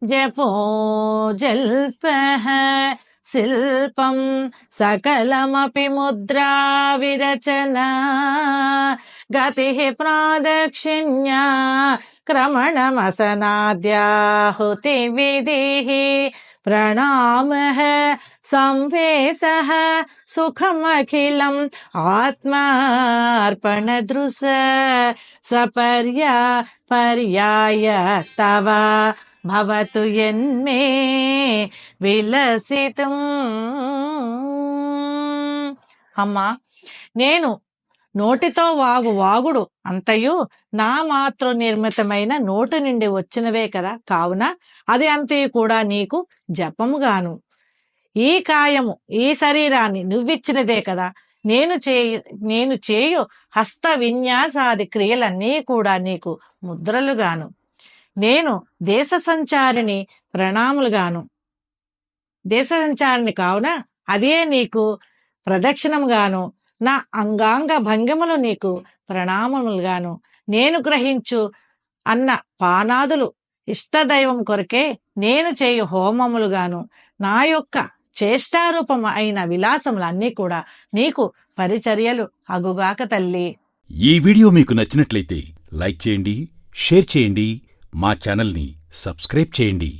जपो जल्पः शिल्पं सकलमपि मुद्रा विरचना गतिः प्रादक्षिण्या क्रमणमसनाद्याहुतिविधिः प्रणामः संवेशः सुखमखिलम् आत्मार्पणदृश पर्याय तव भवतु यन्मे విలసితం. అమ్మా, నేను నోటితో వాగుడు అంతయు నా మాత్రం నిర్మితమైన నోటి నుండి వచ్చినవే కదా, కావున అది అంతయు కూడా నీకు జపముగాను. ఈ కాయము ఈ శరీరాన్ని నువ్విచ్చినదే కదా, నేను చేయు హస్త విన్యాసాది క్రియలన్నీ కూడా నీకు ముద్రలుగాను. నేను దేశ సంచారిని ప్రణాములుగాను. దేశ సంచారిని కావున అదే నీకు ప్రదక్షిణముగాను, నా అంగాంగ భంగిములు నీకు ప్రణామములుగాను. నేను గ్రహించు అన్న పానాదులు ఇష్టదైవం కొరకే నేను చేయు హోమములుగాను. నా యొక్క చేష్టారూపం అయిన విలాసములన్నీ కూడా నీకు పరిచర్యలు అగుగాక తల్లి. ఈ వీడియో మీకు నచ్చినట్లయితే లైక్ చేయండి, షేర్ చేయండి, మా ఛానల్ని సబ్స్క్రైబ్ చేయండి.